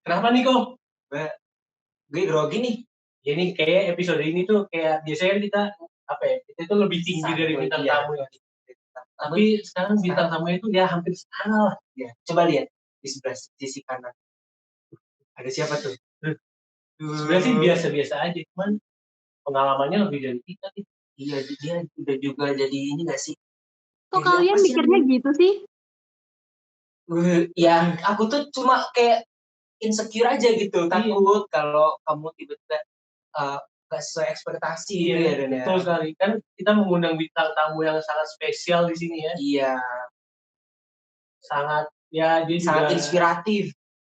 Kenapa nih kok? Gue grogi nih. Ini kayak episode ini tuh kayak biasanya kita kita itu lebih tinggi dari bintang tamu ya. Tapi sekarang bintang tamunya itu ya hampir setara lah. Ya, coba lihat di sebelah sisi kanan. Ada siapa tuh? Sebenarnya sih biasa-biasa aja, cuman pengalamannya lebih dari kita nih. Iya, dia udah juga jadi ini nggak sih? Kok kalian mikirnya gitu sih? Ya, aku tuh cuma kayak insecure aja gitu, takut kalau kamu tiba-tiba nggak sesuai ekspektasi gitu ya, Dan. Betul sekali, kan kita mengundang bintang tamu yang sangat spesial di sini ya. Iya. Sangat ya, dia sangat juga inspiratif.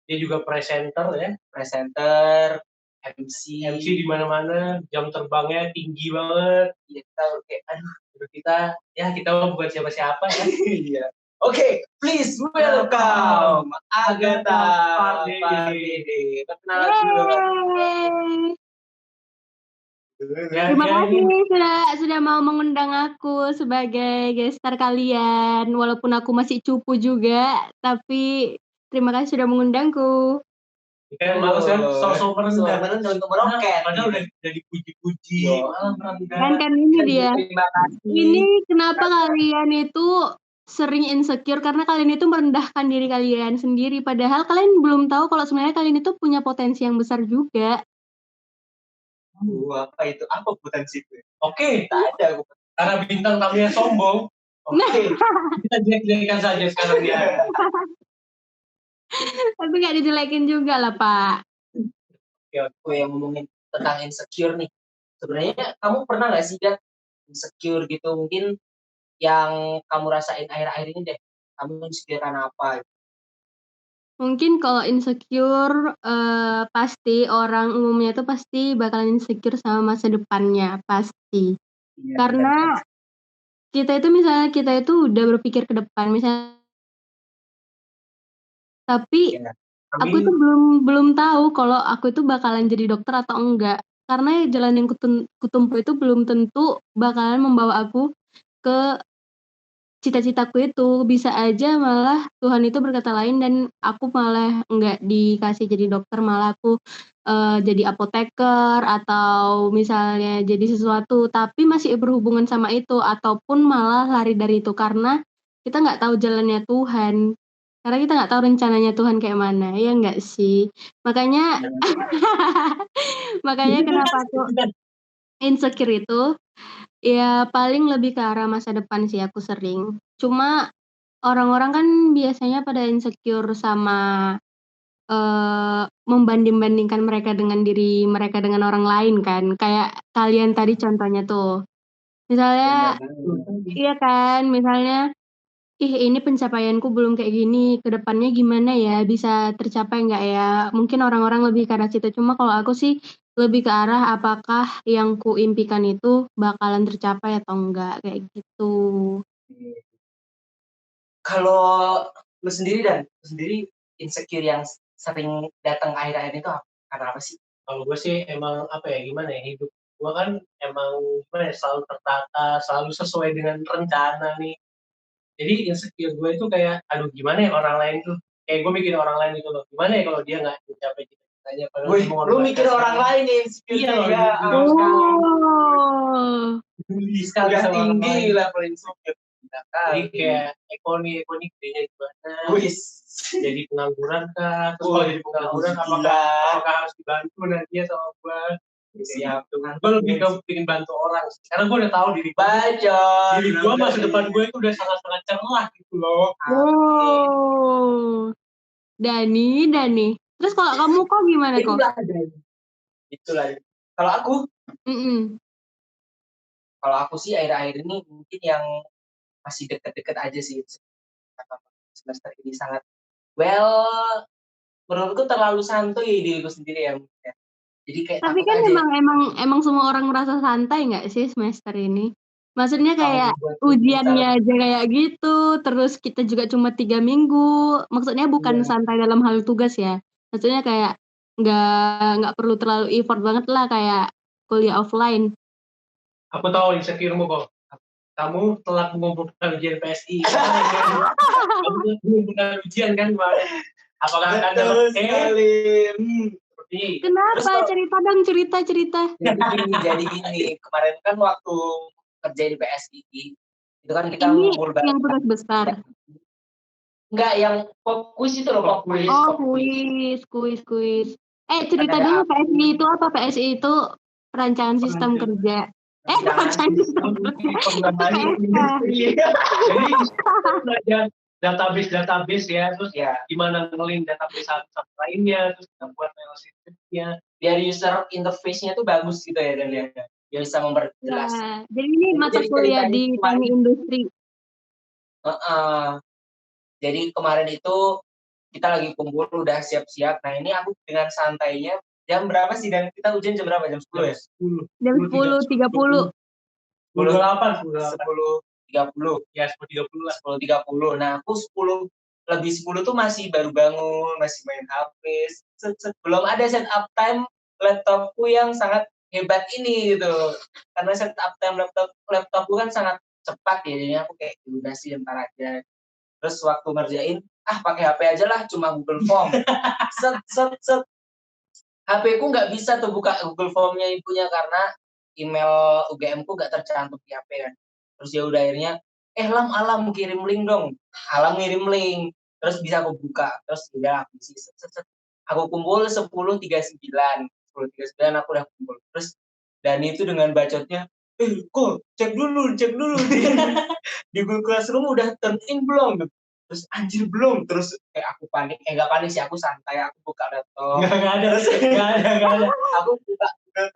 Dia juga presenter ya. Presenter, MC di mana-mana, jam terbangnya tinggi banget. Ya, kita kayak kita bukan siapa-siapa ya. Iya. Oke, please welcome Agatha Pardede. Perkenalan dulu. Terima kasih sudah mau mengundang aku sebagai gestar kalian. Walaupun aku masih cupu juga, tapi terima kasih sudah mengundangku. Kan males kan, sok-sok merendah untuk meroket. Padahal udah dipuji-puji. Kan ini dia. Ini kenapa kalian itu sering insecure, karena kalian itu merendahkan diri kalian sendiri. Padahal kalian belum tahu kalau sebenarnya kalian itu punya potensi yang besar juga. Apa itu? Apa potensi itu? Oke, tak ada. Karena bintang tamunya sombong. Oke, kita jelek-jelekan saja sekarang dia. Tapi nggak dijelekin juga lah, Pak. Oke, yang ngomongin tentang insecure nih. Sebenarnya kamu pernah nggak sih, Dan, insecure gitu? Mungkin yang kamu rasain akhir-akhir ini deh. Kamu insecure karena apa? Mungkin kalau insecure, pasti orang umumnya tuh pasti bakalan insecure sama masa depannya, pasti. Ya, karena kita itu udah berpikir ke depan, misalnya tapi aku tuh belum tahu kalau aku itu bakalan jadi dokter atau enggak. Karena jalan yang kutempuh itu belum tentu bakalan membawa aku ke cita-citaku itu. Bisa aja malah Tuhan itu berkata lain dan aku malah enggak dikasih jadi dokter, malah aku jadi apoteker atau misalnya jadi sesuatu, tapi masih berhubungan sama itu, ataupun malah lari dari itu karena kita nggak tahu jalannya Tuhan. Karena kita nggak tahu rencananya Tuhan kayak mana, ya nggak sih? Makanya kenapa aku insecure itu, ya paling lebih ke arah masa depan sih aku sering. Cuma orang-orang kan biasanya pada insecure sama membanding-bandingkan mereka dengan diri mereka dengan orang lain kan. Kayak kalian tadi contohnya tuh. Misalnya, iya kan, misalnya, ini pencapaianku belum kayak gini, ke depannya gimana ya, bisa tercapai nggak ya? Mungkin orang-orang lebih ke arah situ, cuma kalau aku sih lebih ke arah apakah yang kuimpikan itu bakalan tercapai atau enggak, kayak gitu. Kalau lu sendiri insecure yang sering datang akhir-akhir itu karena apa sih? Kalau gue sih emang gimana ya, hidup gue kan emang selalu tertata, selalu sesuai dengan rencana nih. Jadi insecure gue itu kayak, aduh gimana ya orang lain tuh, kayak gue mikirin orang lain gitu loh, gimana ya kalau dia nggak mencapai cita-citanya. Lu mikir orang lain nih, insecure. Iya, sekali tinggi level insecure. Jadi kayak ekonomi gedenya gimana? Jadi pengangguran kah? Terus kalau jadi pengangguran apakah harus dibantu nanti sama gue? Siap. Gue lebih pengen bantu orang. Karena gue udah tahu diri gue masa depan gue itu udah sangat-sangat cerah gitu loh. Dani. Terus kalau kamu kok gimana kok? Itulah. Kalau aku sih akhir-akhir ini mungkin yang masih deket-deket aja sih. Semester ini sangat menurutku terlalu santuy diriku sendiri ya. Jadi kayak tapi kan emang semua orang merasa santai nggak sih semester ini? Maksudnya kayak ujiannya aja kayak gitu, terus kita juga cuma 3 minggu. Maksudnya bukan santai dalam hal tugas ya. Maksudnya kayak nggak perlu terlalu effort banget lah kayak kuliah offline. Aku tahu insecure-mu kok. Kamu telat mengumpulkan ujian PSI. Kamu telat mengumpulkan ujian kan kemarin. Apakah akan Betul dapat sekali. seperti Kenapa? Terus Cerita dong, cerita. jadi gini, kemarin kan waktu kerja di PSII itu kan kita Ini ngumpul yang bareng. tugas besar. Enggak, yang pop quiz itu loh, pop quiz. Oh, Pop quiz. kuis. Cerita Ada dulu apa? PSI itu apa? PSI itu perancangan sistem kerja. Perancangan sistem kerja. Pengembangan PSK. industri. jadi belajar database ya, terus Ya, gimana ngelink database satu lainnya, terus kita buat sistemnya. biar user interface-nya tuh bagus gitu ya, dan ya dia bisa memperjelas. Ya, jadi ini Itu mata jadi kuliah ceritanya di kemarin. teknik industri. Jadi kemarin itu kita lagi kumpul udah siap-siap. Nah ini aku dengan santainya, jam berapa sih, dan kita ujian jam berapa? Jam 10 ya? Jam 10.30. 10.30. Ya 10.30 lah. 10.30. Nah aku 10 tuh masih baru bangun, masih main HP. Belum ada setup time laptopku yang sangat hebat ini gitu. Karena setup time laptopku kan sangat cepat ya, jadi aku kayak udah sih ntar aja. Terus waktu ngerjain, pakai HP aja lah, cuma Google Form. set. HP ku nggak bisa tuh buka Google Form-nya ibunya karena email UGM ku nggak tercantum di HP kan. Terus ya udah akhirnya, Alam kirim link dong. Alam ngirim link. Terus bisa aku buka. Terus udah aku isi. Aku kumpul 10.39 aku udah kumpul. Terus dan itu dengan bacotnya, kok cek dulu. Di Google Classroom udah turn in belum? Terus anjir belum. Terus kayak aku panik, nggak panik sih, aku santai, aku buka laptop. Nggak ada. Aku buka Google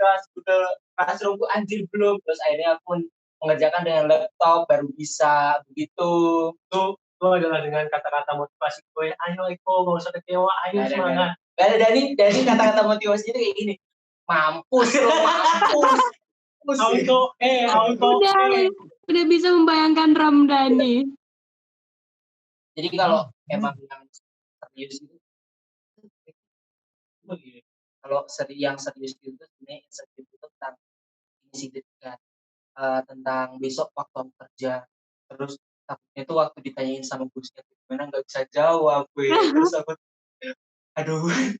Classroomku, anjir belum. Terus akhirnya aku mengerjakan dengan laptop baru bisa begitu. Itu adalah dengan kata-kata motivasi gue, ayo Eko, gak usah kecewa, ayo semangat. Gak ada Dani kata-kata motivasi itu kayak gini, mampus. Auto. Udah bisa membayangkan Ramdhani. Jadi kalau emang yang serius itu, kalau yang serius itu sebenarnya insecure itu tentang ini sih, tentang besok waktu kerja. Terus takutnya itu waktu ditanyain sama bosnya gimana nggak bisa jawab gue. Terus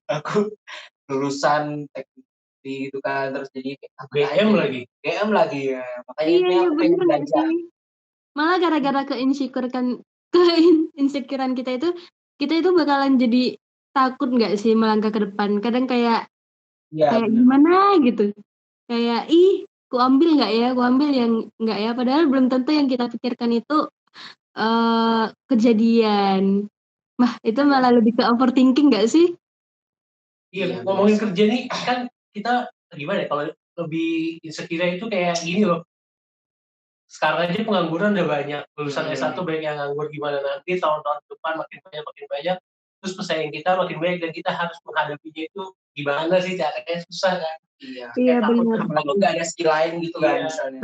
aku lulusan teknik gitu kan, terus jadi GM lagi ya, makanya Iya, aku pengen bener nggak belajar. sih? Malah gara-gara insecurean kita itu bakalan jadi takut nggak sih melangkah ke depan. Kadang kayak gimana gitu. Kayak ku ambil nggak ya, ku ambil yang nggak ya. Padahal belum tentu yang kita pikirkan itu kejadian. Itu malah lebih ke overthinking nggak sih? Iya, ngomongin kerja nih, kan kita gimana ya, kalau lebih insecure itu kayak gini loh. Sekarang aja pengangguran udah banyak, lulusan S1 banyak yang nganggur, gimana nanti tahun-tahun depan makin banyak, terus pesaing kita makin banyak dan kita harus menghadapinya itu gimana sih caranya, susah kan? Iya benar. Apalagi nggak ada skill lain gitu kan misalnya.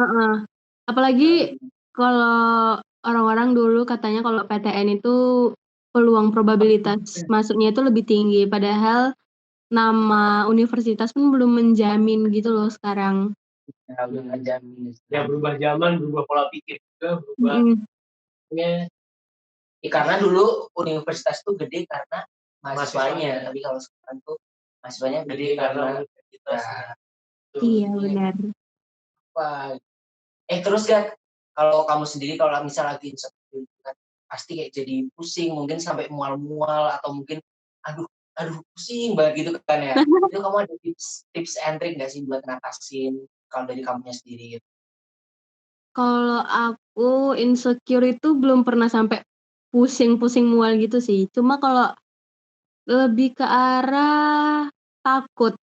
Apalagi kalau orang-orang dulu katanya kalau PTN itu peluang probabilitas masuknya itu lebih tinggi, padahal nama universitas pun belum menjamin gitu loh sekarang. Belum menjamin. Ya berubah zaman, berubah pola pikir juga, berubah. Karena dulu universitas tuh gede karena mahasiswanya, tapi kalau sekarang tuh mahasiswanya gede karena kita. Iya benar. Terus kan kalau kamu sendiri kalau misal lagi insecure kan pasti kayak jadi pusing, mungkin sampai mual-mual atau mungkin aduh pusing banget gitu kan ya. Itu kamu ada tips and trick nggak sih buat ngatasin kalau dari kamunya sendiri gitu? Kalau aku insecure itu belum pernah sampai pusing-pusing mual gitu sih. Cuma kalau lebih ke arah takut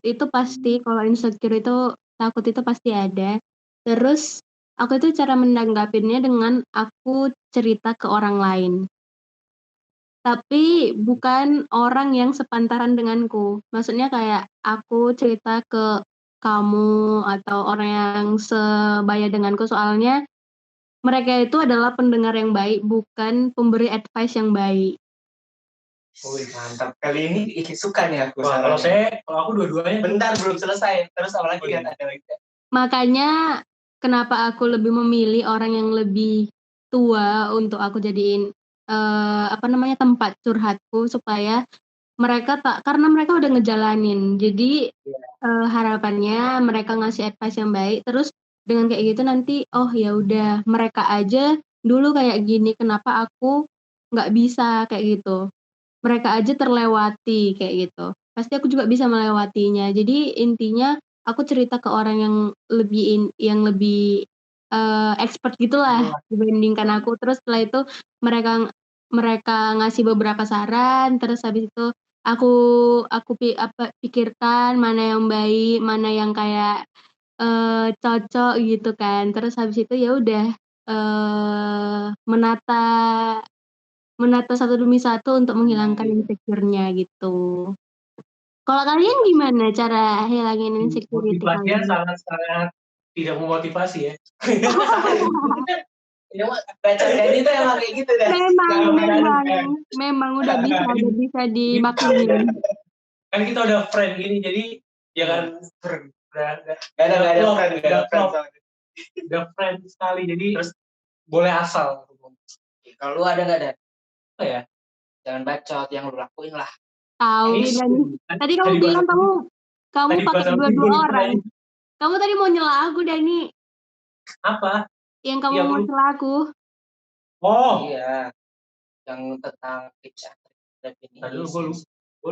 itu pasti, kalau insecure itu takut itu pasti ada. Terus aku itu cara menanggapinnya dengan aku cerita ke orang lain. Tapi bukan orang yang sepantaran denganku. Maksudnya kayak aku cerita ke kamu atau orang yang sebaya denganku, soalnya mereka itu adalah pendengar yang baik, bukan pemberi advice yang baik. Mantap. Kali ini suka nih aku. Kalau aku dua-duanya. Bentar, belum selesai. Terus apa lagi kan ada lagi. Makanya kenapa aku lebih memilih orang yang lebih tua untuk aku jadiin tempat curhatku supaya karena mereka udah ngejalanin. Jadi harapannya mereka ngasih advice yang baik, terus dengan kayak gitu nanti ya udah mereka aja dulu kayak gini, kenapa aku nggak bisa kayak gitu. Mereka aja terlewati kayak gitu. Pasti aku juga bisa melewatinya. Jadi intinya aku cerita ke orang yang lebih expert gitulah dibandingkan aku. Terus setelah itu mereka mereka ngasih beberapa saran, terus habis itu aku pikirkan mana yang baik, mana yang kayak cocok gitu kan. Terus habis itu ya udah menata satu demi satu untuk menghilangkan insecure-nya gitu. Kalau kalian gimana cara hilangin insecurity Motivasinya kalian? sangat-sangat tidak memotivasi ya. Ya, baca Dani itu emang kayak gitu dah. Memang udah bisa dimaklumi. Kan kita udah friend gini, jadi jangan udah friend sekali, jadi terus boleh asal. Kalau lu ada nggak ada? Oh ya, jangan bacot, yang lu lakuin lah. Tahu Dani. Tadi kamu bilang kamu pakai dua orang. Kamu tadi mau nyela aku, Dani. Apa? Yang kamu mau nyela aku. Oh iya, yang tentang tips and trik. Aduh, gue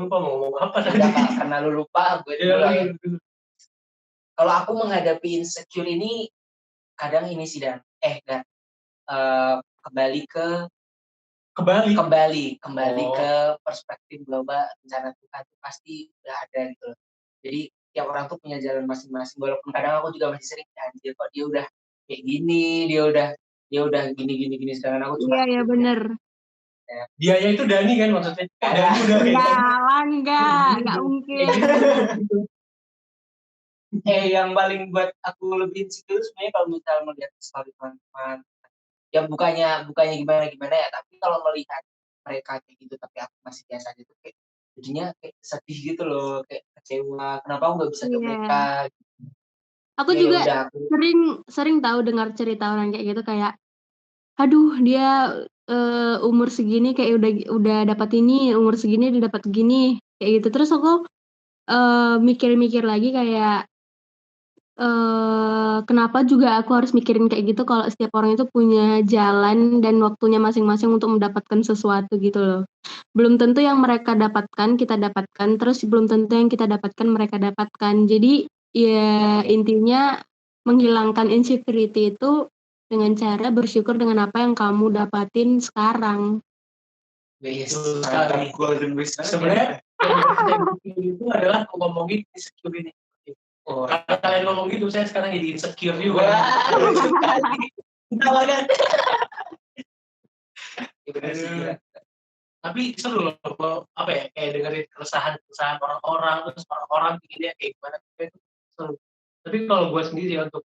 lupa mau ngomong apa tadi. Karena lu lupa, gue dulu ya. Kalau aku menghadapi insecure ini kadang ini sih Dan. Kembali ke perspektif global, rencana Tuhan itu pasti udah ada gitu loh. Jadi tiap orang tuh punya jalan masing-masing, walaupun kadang aku juga masih sering anjir kok dia udah kayak gini, dia udah gini sedangkan aku cuma iya bener. Dianya itu Dani kan maksudnya? Dani udah enggak mungkin. Yang paling buat aku lebih insecure sebenarnya kalau misalnya melihat story teman-teman, ya bukannya gimana ya, tapi kalau melihat mereka kayak gitu tapi aku masih biasa aja tuh kayak jadinya kayak sedih gitu loh, kayak kecewa kenapa aku nggak bisa kayak mereka. Aku juga sering tahu dengar cerita orang kayak gitu, kayak aduh dia umur segini kayak udah dapat ini, umur segini udah dapat gini kayak gitu. Terus aku mikir-mikir lagi kayak kenapa juga aku harus mikirin kayak gitu kalau setiap orang itu punya jalan dan waktunya masing-masing untuk mendapatkan sesuatu gitu loh. Belum tentu yang mereka dapatkan kita dapatkan, terus belum tentu yang kita dapatkan mereka dapatkan. Jadi ya intinya menghilangkan insecurity itu dengan cara bersyukur dengan apa yang kamu dapatin sekarang. Sebenarnya itu adalah ngomongin insecurity. Kalau kalian ngomong gitu, saya sekarang jadi insecure juga. Tapi seru loh, kayak dengerin keresahan orang-orang, terus orang-orang pikirnya kayak gimana, itu seru. Tapi kalau gue sendiri untuk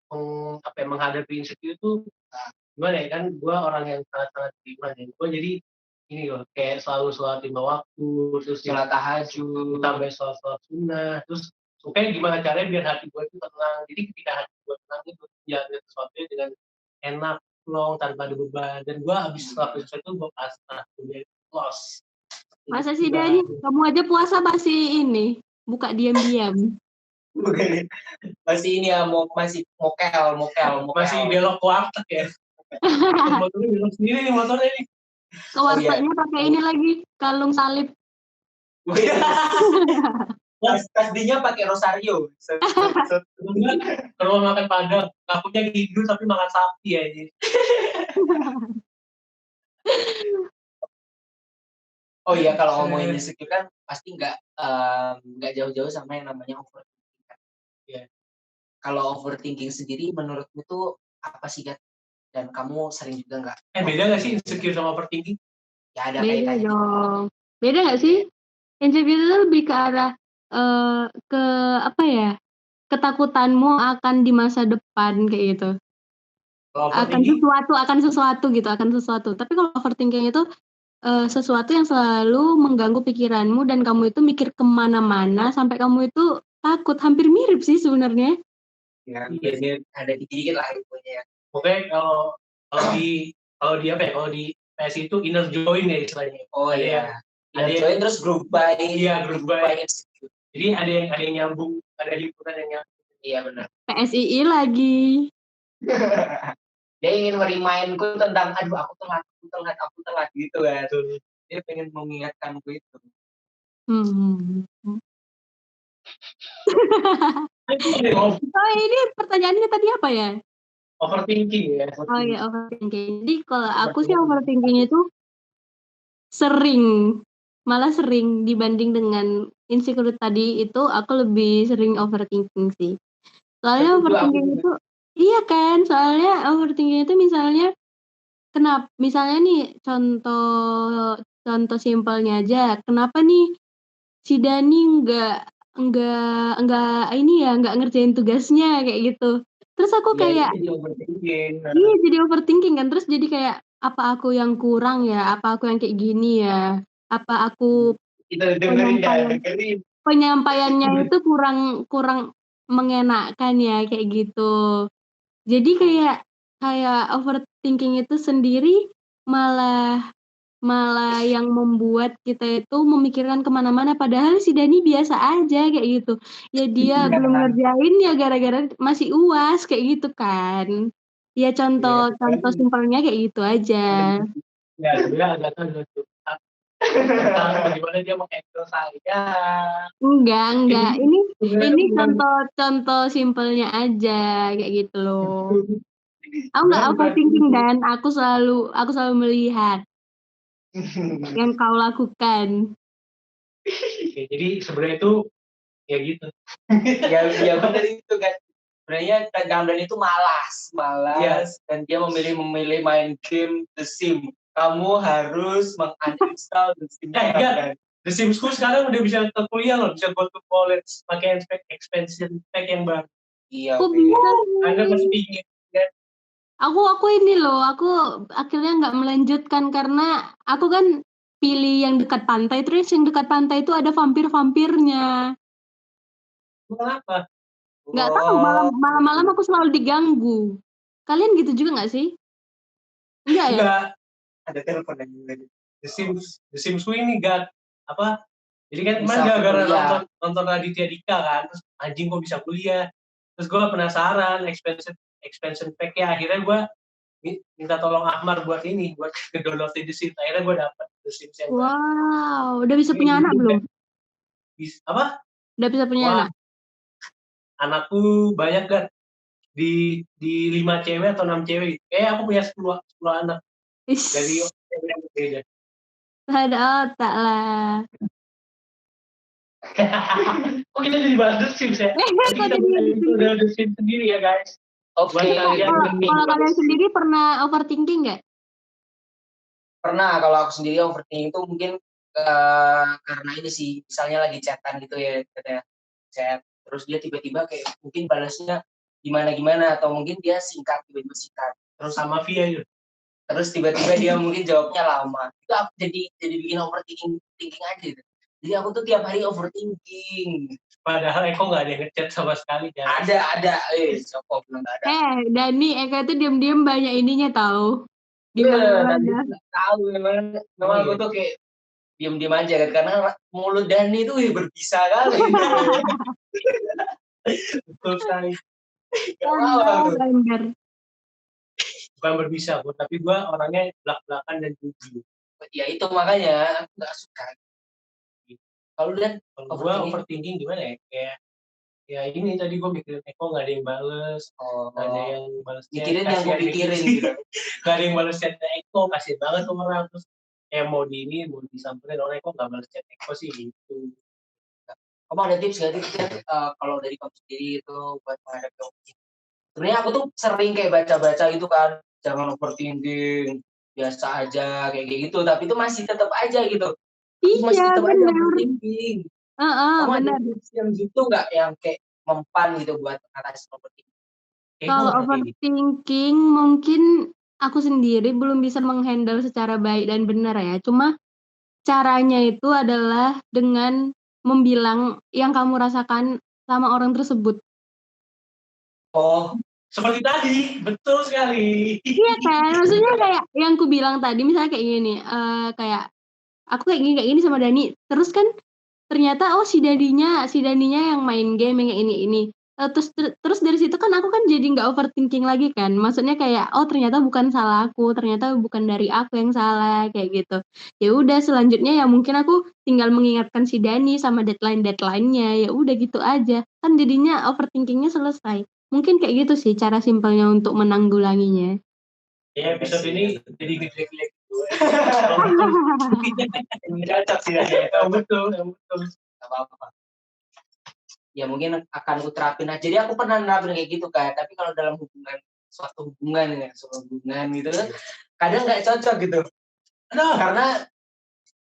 menghadapi insecure itu gimana ya, kan gue orang yang sangat-sangat beriman ya. Gue jadi ini loh, kayak selalu sholat 5 waktu, terus sholat tahajud, tambah sholat sunnah, terus kayak gimana caranya biar hati gue itu tenang. Jadi ketika hati gue tenang itu jalan sesuatu dengan enak, long, tanpa ada beban. Dan gue habis ngelakuin sesuatu gue pasrah, gue loss. Masa sih Dani, kamu aja puasa masih ini, buka diam-diam. Masih ini ya, masih mokel. Masih belok warteg ya. Motornya belok sendiri nih motornya nih. Ke wartegnya pakai ini lagi, kalung salib. Tasbihnya pakai rosario. Kalau makan padang, takutnya tidur tapi makan sapi aja. Oh iya, kalau ngomongin insecure kan pasti nggak jauh-jauh sama yang namanya overthinking kan. Yeah. Kalau overthinking sendiri menurutmu tuh apa sih, Gat? Dan kamu sering juga nggak? Beda nggak sih insecure sama overthinking? Ya ada beda dong. Beda nggak sih? Insecure itu lebih ke arah ke apa ya? Ketakutanmu akan di masa depan kayak gitu. Akan sesuatu. Tapi kalau overthinking itu sesuatu yang selalu mengganggu pikiranmu dan kamu itu mikir kemana-mana sampai kamu itu takut. Hampir mirip sih sebenarnya. Ya, ada dikit lah infonya ya. Oke, kalau di PSI itu inner join ya istilahnya. Oh Ada iya. yang- Inner join terus group by. Iya, group by. insecure. Jadi ada yang nyambung, ada liputan yang nyambung. Iya benar. PSII lagi. Dia ingin merimainku tentang aduh aku telat gitu kan. Dia pengen mengingatkanku itu. Oh ini pertanyaannya tadi apa ya? Overthinking ya. Oh iya overthinking. Jadi kalau aku sih overthinking itu malah sering dibanding dengan insecure tadi itu aku lebih sering overthinking sih. Soalnya overthinking itu iya kan, soalnya overthinking itu misalnya misalnya nih contoh simpelnya aja, kenapa nih si Dani nggak ini ya nggak ngerjain tugasnya kayak gitu. Terus aku kayak iya jadi overthinking kan, terus jadi kayak apa aku yang kurang ya, apa aku yang kayak gini ya, apa aku penyampaiannya itu kurang mengenakkan ya kayak gitu. Jadi kayak overthinking itu sendiri malah yang membuat kita itu memikirkan kemana-mana padahal si Dani biasa aja kayak gitu. Ya dia belum ngerjain ya gara-gara masih UAS kayak gitu kan. Ya contoh simpelnya kayak gitu aja. Ya sebenarnya agak bagaimana dia menghandle saya. Enggak. Ini contoh simpelnya aja kayak gitu loh. Aku nggak overthinking dan aku selalu melihat yang kau lakukan. Oke, jadi sebenarnya itu ya gitu. ya benar itu kan. Sebenarnya Gamdan itu malas dan dia memilih main game The Sims. Kamu harus menguninstall The Sims. The Sims ku sekarang udah bisa ke kuliah loh, bisa go to college pakai expansion pack yang baru. Iya. Kok bisa? Anda masih ingin kan? Aku ini loh, aku akhirnya nggak melanjutkan karena aku kan pilih yang dekat pantai, terus yang dekat pantai itu ada vampir-vampirnya. Kenapa? Nggak tahu, malam-malam aku selalu diganggu. Kalian gitu juga nggak sih? Enggak ya? Enggak. Ada telepon lagi. The Sims ku ini apa? Jadi kan kemarin gara-gara nonton Raditya Dika kan, terus anjing kok bisa kuliah. Terus gue penasaran expansion pack-nya, akhirnya gue minta tolong Ahmar buat ngedownload The Sims. Akhirnya gue dapet The Sims yang wow, udah bisa punya anak belum? Apa? Udah bisa punya anak? Anakku banyak kan, di 5 cewek atau 6 cewek. Aku punya 10 anak. Dari cewek yang berbeda. Ada otak lah. Kok kita jadi bahas The Sims ya? Kita udah The Sims sendiri ya guys. Oke. Kalau kalian sendiri pernah overthinking nggak? Pernah. Kalau aku sendiri overthinking itu mungkin karena ini sih, misalnya lagi chatan gitu ya, katanya chat, terus dia tiba-tiba kayak mungkin balasnya gimana atau mungkin dia tiba-tiba singkat. Terus sama via itu. Terus tiba-tiba dia mungkin jawabnya lama. Itu aku jadi bikin overthinking aja gitu. Jadi aku tuh tiap hari overthinking. Padahal Eko nggak ada ngechat sama sekali kan? Ada. Siapa bilang nggak ada? Dani, Eko itu diam-diam banyak ininya tahu. Gimana? Tahu memang aku tuh kayak diam-diam aja kan, karena mulut Dani itu berbisa kali. Betul sekali. Bukan berbisa, tapi gue orangnya belak-belakan dan jujur. Ya itu makanya aku nggak suka. Kalau lihat gue overthinking gimana ya, kayak ya ini tadi gue mikirin Eko nggak ada yang bales, nggak ada yang bales chat, mikirin yang gue pikirin gitu. Nggak ada yang bales chat Eko, kasihan banget tuh orang. Terus mau disamperin orang Eko nggak bales chat Eko sih gitu. Kamu ada tips nggak sih kalau dari kamu sendiri itu buat menghadapi overthinking? Sebenarnya aku tuh sering kayak baca-baca gitu kan, jangan overthinking, biasa aja kayak gitu, tapi itu masih tetap aja gitu. Masih tetap aja overthinking. Kamu ada tips yang gitu nggak, yang kayak mempan gitu buat mengatasi overthinking? Kalau overthinking mungkin aku sendiri belum bisa menghandle secara baik dan benar ya. Cuma caranya itu adalah dengan membilang yang kamu rasakan sama orang tersebut. Oh, Seperti tadi, betul sekali. Iya kan, maksudnya kayak yang ku bilang tadi, misalnya kayak gini, kayak aku kayak gini sama Dani, terus kan ternyata si Daninya yang main game yang ini. Terus dari situ kan aku kan jadi nggak overthinking lagi kan, maksudnya kayak ternyata bukan salah aku, ternyata bukan dari aku yang salah kayak gitu. Ya udah selanjutnya ya mungkin aku tinggal mengingatkan si Dani sama deadline-nya, ya udah gitu aja. Kan jadinya overthinkingnya selesai. Mungkin kayak gitu sih cara simpelnya untuk menanggulanginya. Ya episode ini jadi gede-gede gitu. Cocok sih ya. Betul. Apa-apa. Ya mungkin akan aku terapin aja. Jadi aku pernah nerapin kayak gitu kan. Tapi kalau dalam suatu hubungan gitu kan, kadang nggak cocok gitu. Karena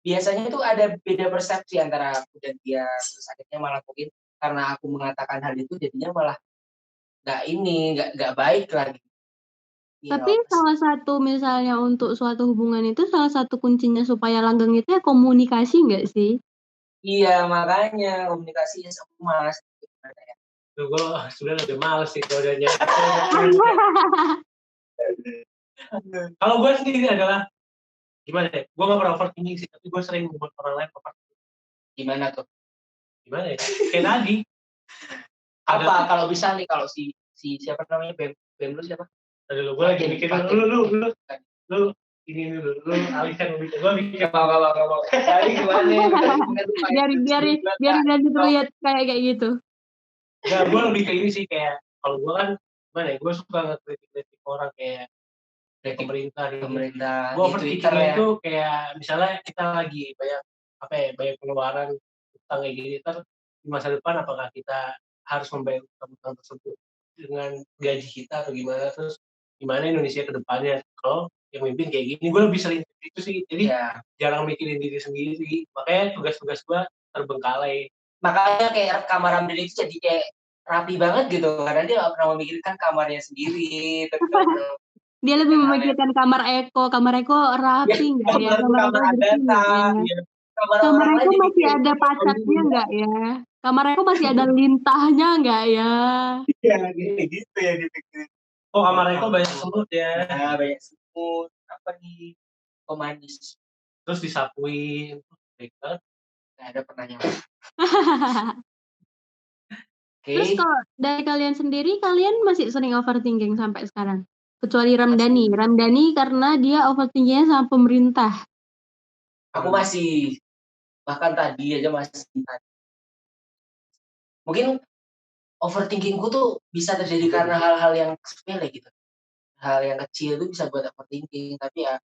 biasanya itu ada beda persepsi antara aku dan dia. Terus akhirnya malah mungkin karena aku mengatakan hal itu jadinya malah nggak baik lagi. Tapi salah satu misalnya untuk suatu hubungan itu salah satu kuncinya supaya langgeng itu ya komunikasi nggak sih? Iya, makanya komunikasinya sama Mas. Gue sudah udah males sih kalau udah nyari. Kalau gue sendiri adalah gimana ya? Gue gak pernah overthinking sih, tapi gue sering membuat orang lain overthinking. Gimana tuh? Gimana ya? Kayak tadi. Apa kalau bisa nih kalau si siapa namanya Bem lu siapa? Aduh, gue lagi mikirin lu ini dulu, lu alihkan mikir gue mikir apa. Tadi gimana? biar terlihat kayak gitu. Enggak, gue lebih kayak ini sih, kayak kalau gue kan gimana ya, gue suka ngekritik orang kayak pemerintah. Gue overthinking itu kayak misalnya kita lagi banyak pengeluaran utang kayak gini, terus di masa depan apakah kita harus membayar utang tersebut dengan gaji kita atau gimana, terus gimana Indonesia ke depannya kalau yang mimpin kayak gini. Gue lebih sering itu sih, jadi jarang mikirin diri sendiri, makanya tugas-tugas gue terbengkalai. Makanya kayak kamar Ramdan itu jadi kayak rapi banget gitu, karena dia nggak pernah memikirkan kamarnya sendiri. Dia lebih memikirkan kamar Eko rapi nggak ya, kamar Eko masih ada pacatnya nggak ya, kamar Eko masih ada lintahnya nggak ya. Iya gitu ya dipikirin. Kamar Eko banyak semut ya. Banyak semut, apa nih, manis. Terus disapuin, nggak ada pernah nyampe. Terus kalau dari kalian sendiri, kalian masih sering overthinking sampai sekarang? Kecuali Ramdhani karena dia overthinkingnya sama pemerintah. Aku masih, bahkan tadi aja masih. Mungkin overthinkingku tuh bisa terjadi karena hal-hal yang sepele gitu. Hal yang kecil itu bisa buat overthinking, tapi ya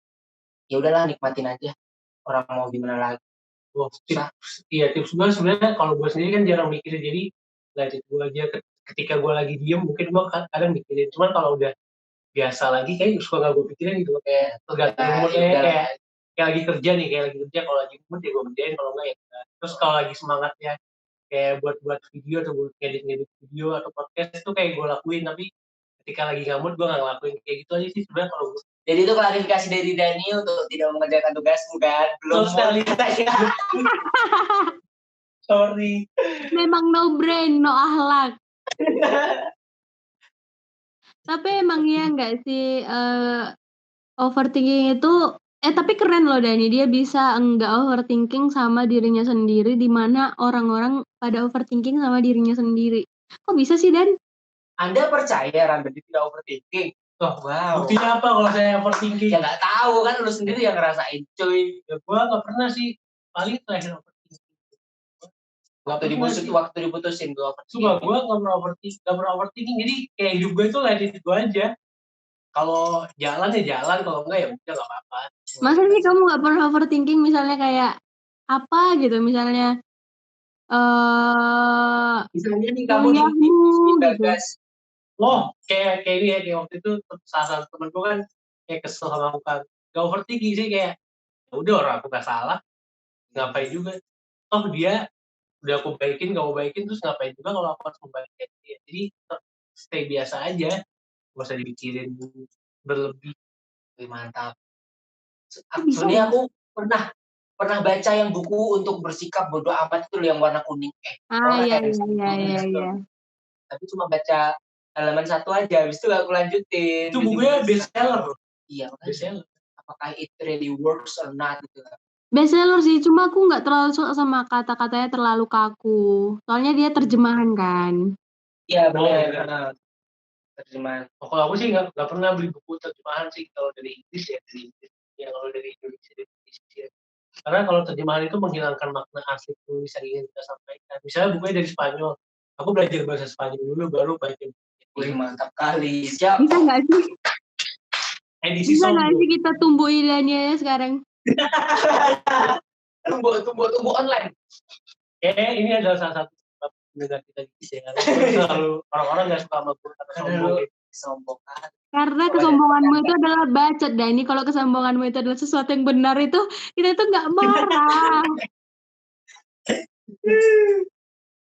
udahlah, nikmatin aja. Orang mau gimana lagi. Tips gue sebenarnya kalau gue sendiri kan jarang mikirin, jadi lanjut gue aja. Ketika gue lagi diem mungkin gue kadang mikirin, cuman kalau udah biasa lagi kayak suka gak gue pikirin gitu, kayak tergantung moodnya, kayak lagi kerja kalau lagi mood ya gue kerjain, kalau enggak ya. Terus kalau lagi semangatnya kayak buat video atau buat ngedit video atau podcast itu kayak gue lakuin, tapi ketika lagi nggak mood gue nggak ngelakuin. Kayak gitu aja sih sebenarnya kalau gue. Jadi itu klarifikasi dari Dani untuk tidak mengerjakan tugasmu kan? Belum sekali. Sorry. Memang no brain, no akhlak. Tapi emang iya nggak sih, overthinking itu, tapi keren loh Dani, dia bisa enggak overthinking sama dirinya sendiri, di mana orang-orang pada overthinking sama dirinya sendiri. Kok bisa sih, Dan? Anda percaya Ramdan tidak overthinking? Wow. Buktinya apa kalau saya overthinking? Ya nggak tahu kan, lu sendiri yang ngerasain cuy. Ya gue nggak pernah sih, paling terakhir overthinking. Waktu diputusin gue overthinking. Cuma gue nggak pernah overthinking, jadi kayak hidup gue itu let it go aja. Kalau jalan ya jalan, kalau enggak ya udah nggak apa-apa. Masa sih kamu nggak pernah overthinking, misalnya kayak apa gitu, misalnya misalnya nih kamu digagas. Kayak ini ya, kayak waktu itu salah satu temen gue kan kayak kesel sama aku kan, gak overthinking sih, kayak ya udah orang aku gak salah, ngapain juga, dia udah aku baikin, gak mau baikin, terus ngapain juga kalau aku harus membaikin dia. Jadi stay biasa aja, gak usah dipikirin berlebih. Mantap. Sebenarnya aku pernah baca yang buku untuk bersikap bodoh amat itu yang warna kuning. Iya. Tapi cuma baca halaman 1 aja, habis itu gak aku lanjutin. Itu bukunya bestseller. Iya, Bestseller. apakah it really works or not gitu. Bestseller sih, cuma aku nggak terlalu suka sama kata-katanya terlalu kaku. Soalnya dia terjemahan kan. Iya benar. Terjemahan. Kalau aku sih nggak pernah beli buku terjemahan sih kalau dari Inggris ya dari Inggris. Ya kalau dari Indonesia dari Indonesia. Karena kalau terjemahan itu menghilangkan makna asli tulis yang ingin kita sampaikan. Misalnya bukunya dari Spanyol, aku belajar bahasa Spanyol dulu baru baca. Wih mantap kali. Siap. Bisa nggak sih? Edisi Bisa nggak sombong. sih kita tumbuhinnya ya sekarang? Tumbuh online. Ini adalah salah satu sebab pendengar kita di sini. Selalu orang-orang nggak suka sama gue karena sombong. Karena kesombonganmu itu adalah bacot, dan ini kalau kesombonganmu itu adalah sesuatu yang benar itu kita itu nggak marah.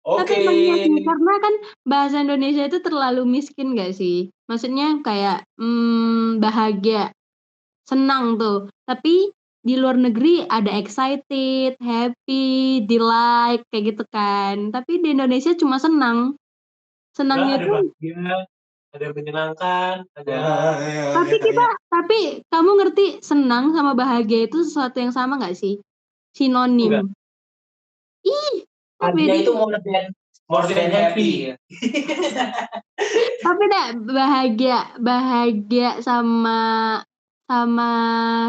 Tapi benar sih, karena kan bahasa Indonesia itu terlalu miskin gak sih? Maksudnya kayak bahagia, senang tuh. Tapi di luar negeri ada excited, happy, delight, kayak gitu kan. Tapi di Indonesia cuma senang. Senangnya ada tuh bahagia, ada menyenangkan, ada. Tapi kamu ngerti senang sama bahagia itu sesuatu yang sama gak sih? Sinonim. Enggak. Ih, Bahagia itu more than happy. Tapi bahagia sama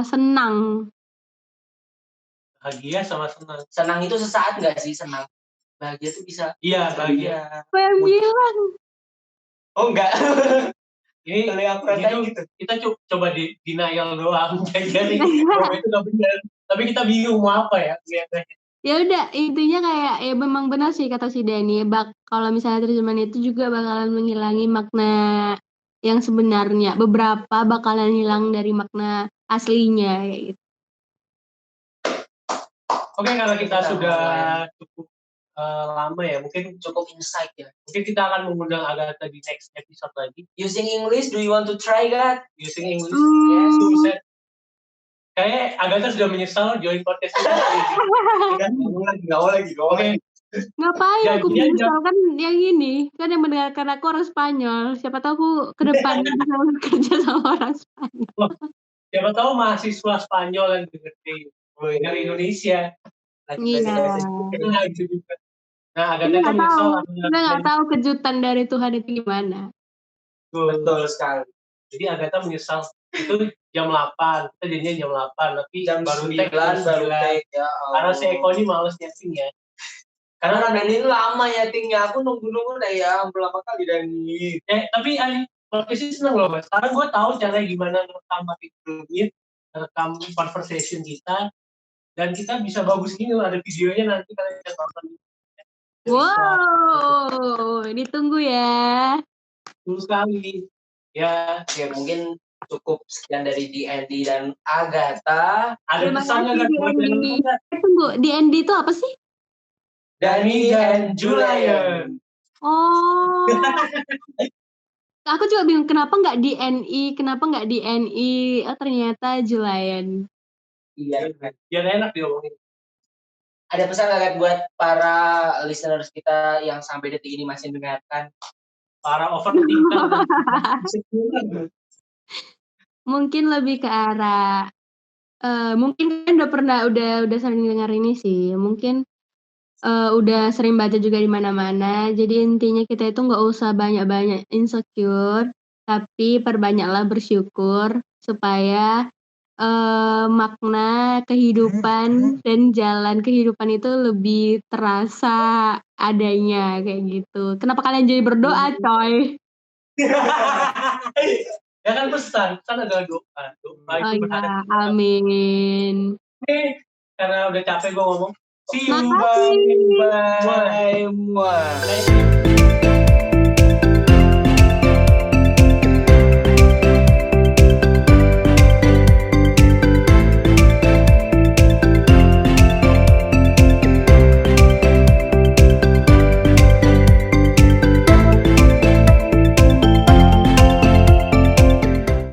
senang. Bahagia sama senang. Senang itu sesaat nggak sih senang? Bahagia itu bisa. Iya bahagia. Apa yang bilang? Oh enggak. Ini gitu. Kita coba di denial doang. Jadi itu nggak benar. Tapi kita bingung mau apa ya? Ya udah, intinya kayak ya memang benar sih kata si Dani. Kalau misalnya terjemahan itu juga bakalan menghilangi makna yang sebenarnya. Beberapa bakalan hilang dari makna aslinya kayak gitu. Oke, karena kita sudah cukup lama ya, mungkin cukup insight ya. Mungkin kita akan mengundang Agatha di next episode lagi. Using English, do you want to try that? Using English, yes. Kayak Agatha sudah menyesal join podcast ini. Nggak mau lagi. Oke. Ngapain aku menyesal kan yang ini? Kan yang mendengarkan aku orang Spanyol. Siapa tahu aku ke depan bisa kerja sama orang Spanyol. Siapa tahu mahasiswa Spanyol yang dengerin dari Indonesia. Iya. Nah, Agatha itu menyesal. Kita nggak tahu kejutan dari Tuhan itu gimana. Betul sekali. Jadi Agatha menyesal. Itu jam 8, kita jadinya jam 8, tapi jam baru 9 ya. Karena si Eko ini males nyeting ya. Karena Dani lama nyetingnya, aku nunggu udah ya, berapa kali Dani. Tapi podcast ini seneng loh Mas. Sekarang gue tahu caranya gimana ngerekam pakai Google, ngerekam conversation kita, dan kita bisa bagus gini loh, ada videonya nanti kalian bisa tonton. Wow, ditunggu ya. Betul sekali. Ya mungkin cukup sekian dari DND dan Agatha. Ada pesannya nggak? Tunggu, DND itu apa sih? Dani and Julian. Oh. Aku juga bingung kenapa nggak DNI, oh ternyata Julian. Iya. Biar enak diomongin. Ada pesan nggak buat para listeners kita yang sampai detik ini masih mendengarkan? Para overthinker. Mungkin lebih ke arah mungkin kan udah sering dengar ini sih, mungkin udah sering baca juga di mana-mana. Jadi intinya kita itu nggak usah banyak-banyak insecure, tapi perbanyaklah bersyukur supaya makna kehidupan dan jalan kehidupan itu lebih terasa adanya kayak gitu. Kenapa kalian jadi berdoa, coy? Ya kan pesan adalah doa itu ya, amin. Karena udah capek gue ngomong. See you, bye. Bye.